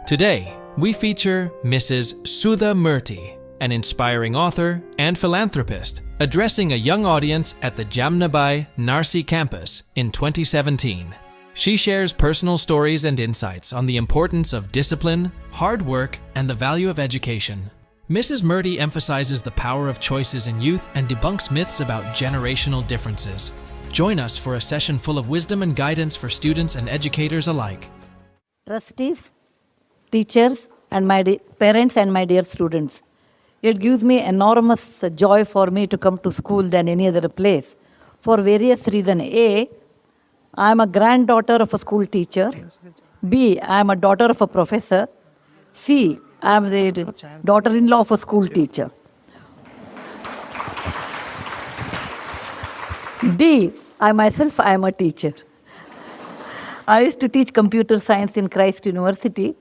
Today, we feature Mrs. Sudha Murthy, an inspiring author and philanthropist, addressing a young audience at the Jamnabai Narsi campus in 2017. She shares personal stories and insights on the importance of discipline, hard work, and the value of education. Mrs. Murthy emphasizes the power of choices in youth and debunks myths about generational differences. Join us for a session full of wisdom and guidance for students and educators alike. Trustees, teachers, and my parents and my dear students, it gives me enormous joy for me to come to school than any other place for various reasons. A, I am a granddaughter of a school teacher. B, I am a daughter of a professor. C, I am the daughter-in-law of a school teacher. D, I myself am a teacher. I used to teach computer science in Christ University,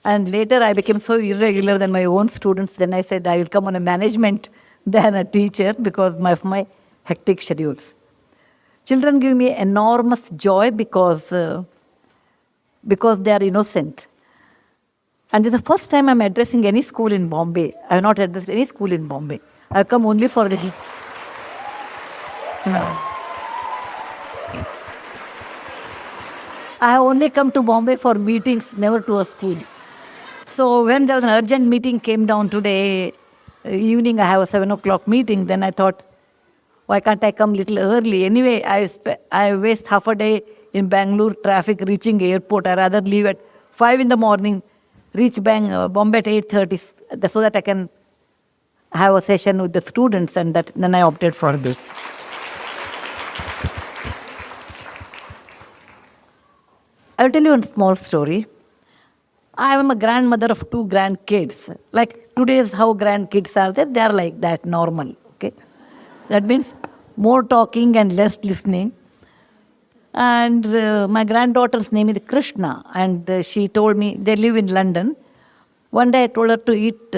and later I became so irregular than my own students. Then I said I will come on a management than a teacher because of my hectic schedules. Children give me enormous joy because they are innocent. And this is the first time I'm addressing any school in Bombay. I have not addressed any school in Bombay. I have come only for the... I have only come to Bombay for meetings, never to a school. So when there was an urgent meeting came down today, evening I have a 7 o'clock meeting, then I thought, why can't I come a little early? Anyway, I waste half a day in Bangalore traffic reaching airport. I rather leave at 5 in the morning, reach Bombay at 8:30 so that I can have a session with the students, and then I opted for this. I'll tell you one small story. I am a grandmother of 2 grandkids. Like today's how grandkids are there, they are like that, normal. Okay, that means more talking and less listening. And my granddaughter's name is Krishna, and she told me, they live in London. One day I told her to eat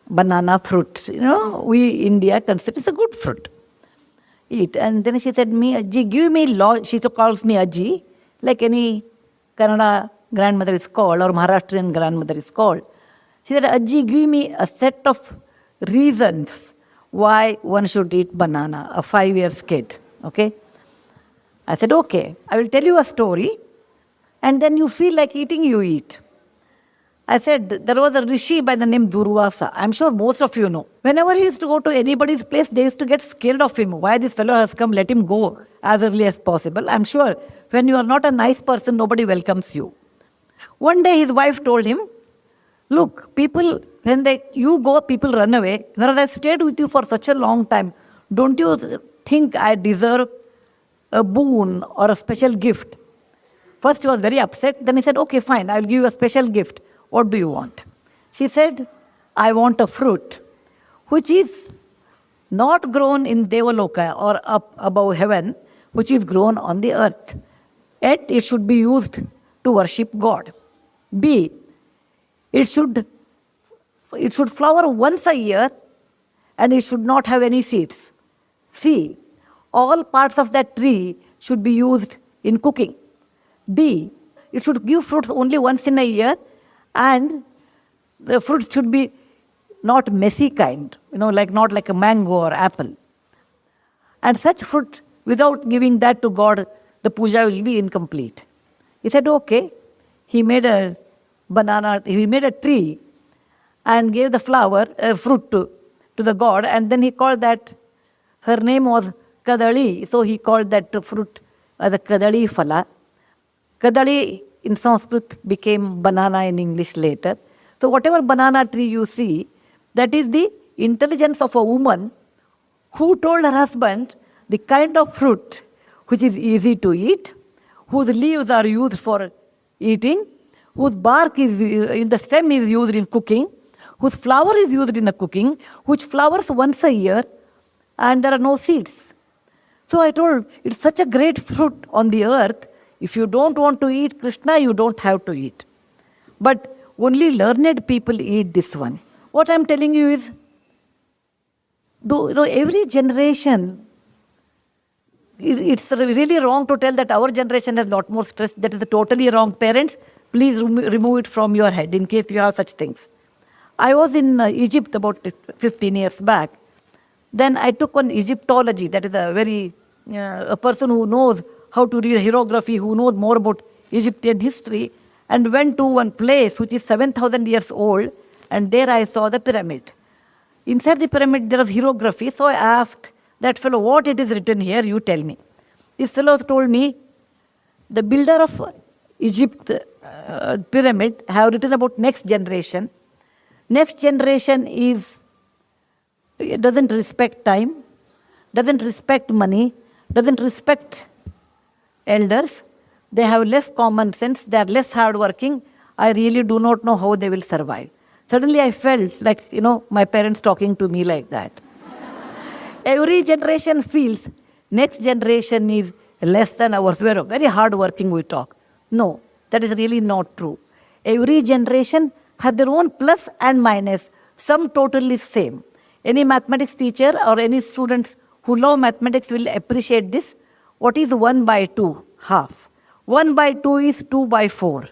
banana fruit. You know, we India consider it's a good fruit. Eat. And then she said, me, Ajji, give me she calls me Ajji, like any Kannada grandmother is called, or Maharashtrian grandmother is called. She said, Ajji, give me a set of reasons why one should eat banana, a 5 years kid. Okay? I said, okay, I will tell you a story, and then you feel like eating, you eat. I said, there was a rishi by the name Durvasa. I'm sure most of you know. Whenever he used to go to anybody's place, they used to get scared of him. Why this fellow has come, let him go as early as possible. I'm sure when you are not a nice person, nobody welcomes you. One day his wife told him, look, people, when you go, people run away. Whereas I stayed with you for such a long time, don't you think I deserve a boon or a special gift? First he was very upset. Then he said, okay, fine, I will give you a special gift. What do you want? She said, I want a fruit which is not grown in Devaloka or up above heaven, which is grown on the earth. Yet it should be used to worship God. B, it should flower once a year and it should not have any seeds. C, all parts of that tree should be used in cooking. D, it should give fruits only once in a year, and the fruits should be not messy kind, like not like a mango or apple. And such fruit, without giving that to God, the puja will be incomplete. He said, okay. He made a tree and gave the fruit to the God, and then he called that, her name was Kadali, so he called that fruit as a Kadali Phala. Kadali in Sanskrit became banana in English later. So whatever banana tree you see, that is the intelligence of a woman who told her husband the kind of fruit which is easy to eat, whose leaves are used for eating, whose bark is in the stem is used in cooking, whose flower is used in cooking, which flowers once a year, and there are no seeds. So I told, it's such a great fruit on the earth. If you don't want to eat Krishna, you don't have to eat. But only learned people eat this one. What I'm telling you is, though every generation, it's really wrong to tell that our generation has a lot more stress. That is totally wrong. Parents, Please remove it from your head in case you have such things. I was in Egypt about 15 years back. Then I took on Egyptology. That is a person who knows how to read hieroglyphy, who knows more about Egyptian history, and went to one place which is 7,000 years old, and there I saw the pyramid. Inside the pyramid there was hieroglyphy, so I asked that fellow, what it is written here, you tell me. This fellow told me, the builder of Egypt pyramid have written about next generation. Next generation doesn't respect time, doesn't respect money, doesn't respect elders. They have less common sense, they are less hardworking. I really do not know how they will survive. Suddenly I felt like, my parents talking to me like that. Every generation feels next generation is less than ours. We are very hardworking, we talk. No, that is really not true. Every generation has their own plus and minus, some totally same. Any mathematics teacher or any students who love mathematics will appreciate this. What is 1 by 2? Half. 1 by 2 is 2 by 4.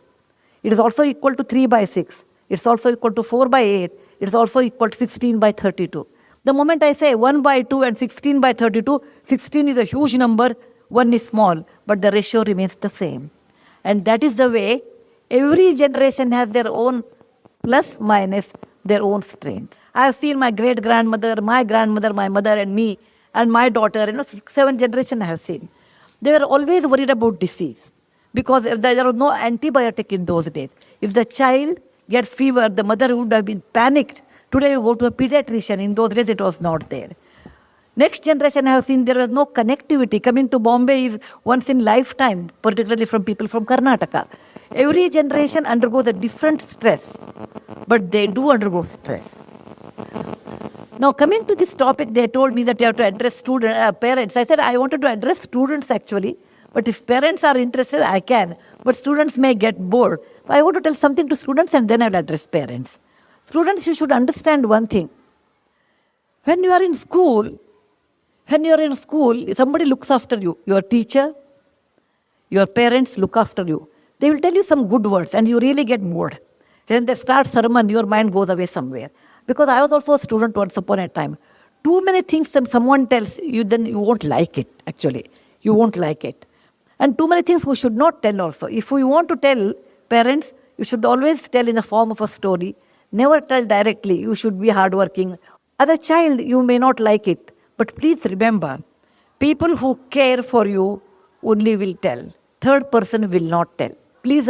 It is also equal to 3 by 6. It's also equal to 4 by 8. It's also equal to 16 by 32. The moment I say 1 by 2 and 16 by 32, 16 is a huge number, 1 is small, but the ratio remains the same. And that is the way every generation has their own plus, minus, their own strengths. I have seen my great-grandmother, my grandmother, my mother and me, and my daughter, 7 generations I have seen. They were always worried about disease because if there was no antibiotic in those days. If the child gets fever, the mother would have been panicked. Today you go to a pediatrician. In those days it was not there. Next generation I have seen there was no connectivity. Coming to Bombay is once in lifetime, particularly from people from Karnataka. Every generation undergoes a different stress, but they do undergo stress. Now coming to this topic, they told me that you have to address parents. I said I wanted to address students actually, but if parents are interested, I can. But students may get bored. I want to tell something to students and then I will address parents. Students, you should understand one thing. When you are in school, somebody looks after you. Your teacher, your parents look after you. They will tell you some good words and you really get bored. When they start sermon, your mind goes away somewhere. Because I was also a student once upon a time. Too many things that someone tells you, then you won't like it, actually. You won't like it. And too many things we should not tell also. If we want to tell parents, you should always tell in the form of a story. Never tell directly. You should be hardworking. As a child, you may not like it. But please remember, people who care for you only will tell. Third person will not tell. Please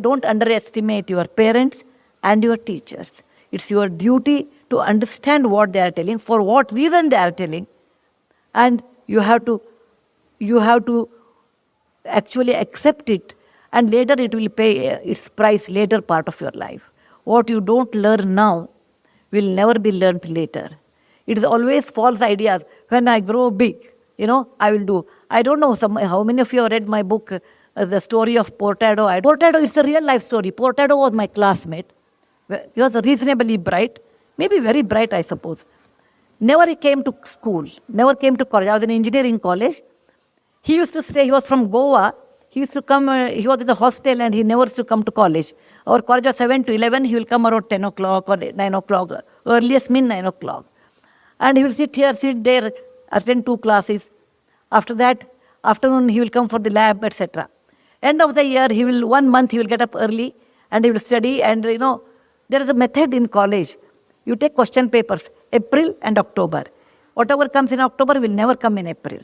don't underestimate your parents and your teachers. It's your duty to understand what they are telling, for what reason they are telling. And you have to actually accept it. And later it will pay its price later part of your life. What you don't learn now will never be learned later. It is always false ideas. When I grow big, I will do. I don't know how many of you have read my book, The Story of Portado. Portado is a real life story. Portado was my classmate. He was reasonably bright, maybe very bright, I suppose. Never came to school, never came to college. I was in engineering college. He used to stay, he was from Goa. He used to come, he was in the hostel and he never used to come to college. Our college was 7 to 11, he will come around 10 o'clock or 9 o'clock, earliest mean 9 o'clock. And he will sit here, sit there, attend 2 classes. After that, afternoon he will come for the lab, etc. End of the year, 1 month he will get up early and he will study. And there is a method in college. You take question papers, April and October. Whatever comes in October will never come in April.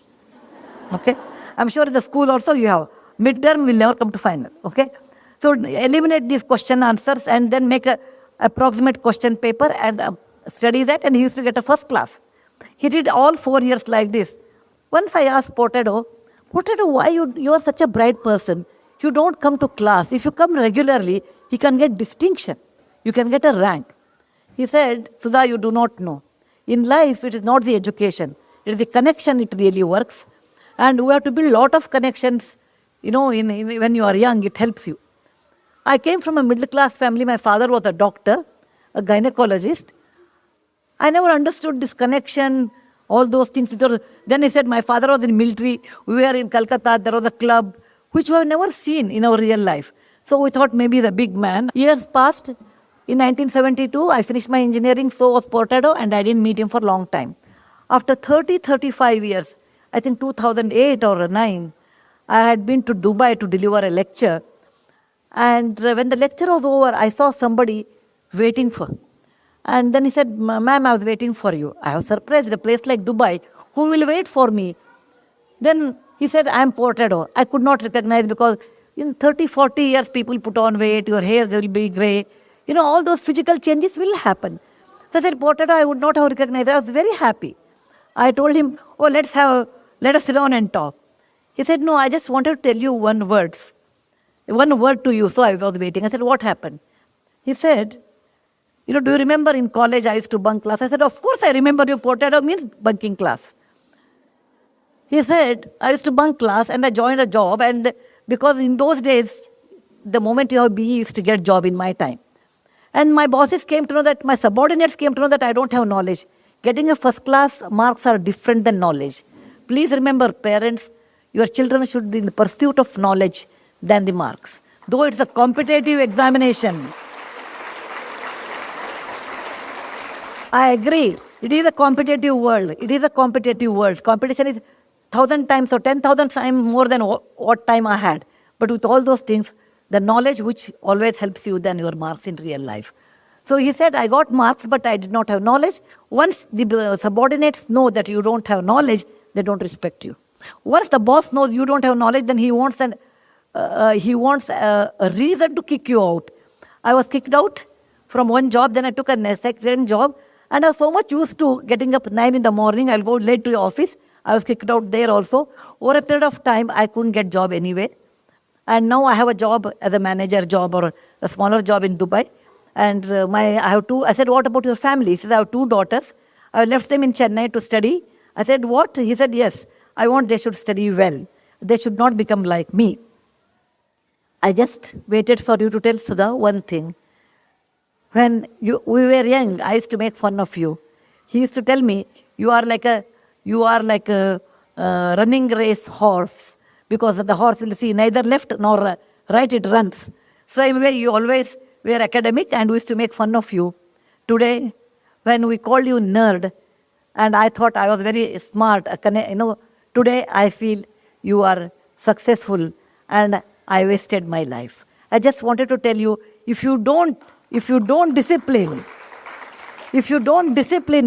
Okay? I'm sure in the school also you have. Midterm will never come to final. Okay? So eliminate these question answers and then make a approximate question paper and study that, and he used to get a first class. He did all 4 years like this. Once I asked Portado, why you are such a bright person? You don't come to class. If you come regularly, you can get distinction. You can get a rank. He said, Sudha, you do not know. In life, it is not the education. It is the connection it really works. And we have to build a lot of connections. When you are young, it helps you. I came from a middle-class family. My father was a doctor, a gynecologist. I never understood this connection, all those things. Then he said, my father was in military. We were in Calcutta. There was a club, which we have never seen in our real life. So we thought maybe he's a big man. Years passed. In 1972, I finished my engineering, so was Portado, and I didn't meet him for a long time. After 35 years, I think 2008 or 9, I had been to Dubai to deliver a lecture. And when the lecture was over, I saw somebody waiting for. And then he said, ma'am, I was waiting for you. I was surprised, a place like Dubai, who will wait for me? Then he said, I'm Portado. I could not recognize because in 30, 40 years, people put on weight, your hair will be grey. You know, all those physical changes will happen. So I said, Portado, I would not have recognized. I was very happy. I told him, oh, let us sit down and talk. He said, no, I just wanted to tell you one word to you. So I was waiting. I said, what happened? He said, do you remember in college I used to bunk class? I said, of course I remember you. Portado means bunking class. He said, I used to bunk class and I joined a job. And because in those days, the moment you have BE, you used to get a job in my time. And my bosses came to know that, my subordinates came to know that I don't have knowledge. Getting a first class marks are different than knowledge. Please remember, parents, your children should be in the pursuit of knowledge than the marks. Though it's a competitive examination. I agree. It is a competitive world. It is a competitive world. Competition is 1,000 times or 10,000 times more than what time I had. But with all those things, the knowledge which always helps you than your marks in real life. So he said, I got marks, but I did not have knowledge. Once the subordinates know that you don't have knowledge, they don't respect you. Once the boss knows you don't have knowledge, then he wants a reason to kick you out. I was kicked out from one job, then I took a second job, and I was so much used to getting up 9 in the morning, I'll go late to the office. I was kicked out there also. Over a period of time, I couldn't get job anywhere. And now I have a job as a manager job or a smaller job in Dubai. And I said, what about your family? He said, I have 2 daughters. I left them in Chennai to study. I said, what? He said, yes, I want they should study well. They should not become like me. I just waited for you to tell Sudha one thing. When we were young, I used to make fun of you. He used to tell me, you are like a running race horse, because the horse will see neither left nor right, it runs. So anyway, you always were academic and we used to make fun of you. Today, when we called you nerd, and I thought I was very smart, today I feel you are successful and I wasted my life. I just wanted to tell you, if you don't discipline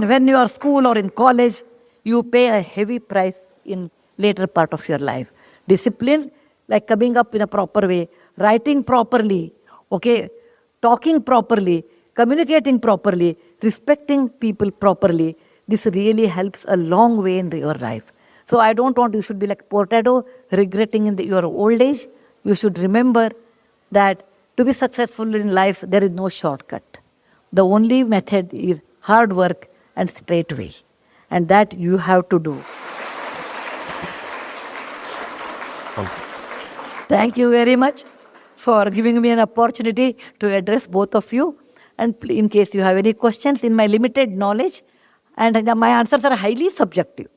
when you are school or in college, you pay a heavy price in later part of your life. Discipline, like coming up in a proper way, writing properly, okay, talking properly, communicating properly, respecting people properly. This really helps a long way in your life. So I don't want you should be like Portado, regretting in your old age. You should remember that to be successful in life, there is no shortcut. The only method is hard work and straight way. And that you have to do. Thank you very much for giving me an opportunity to address both of you. And in case you have any questions in my limited knowledge, and my answers are highly subjective.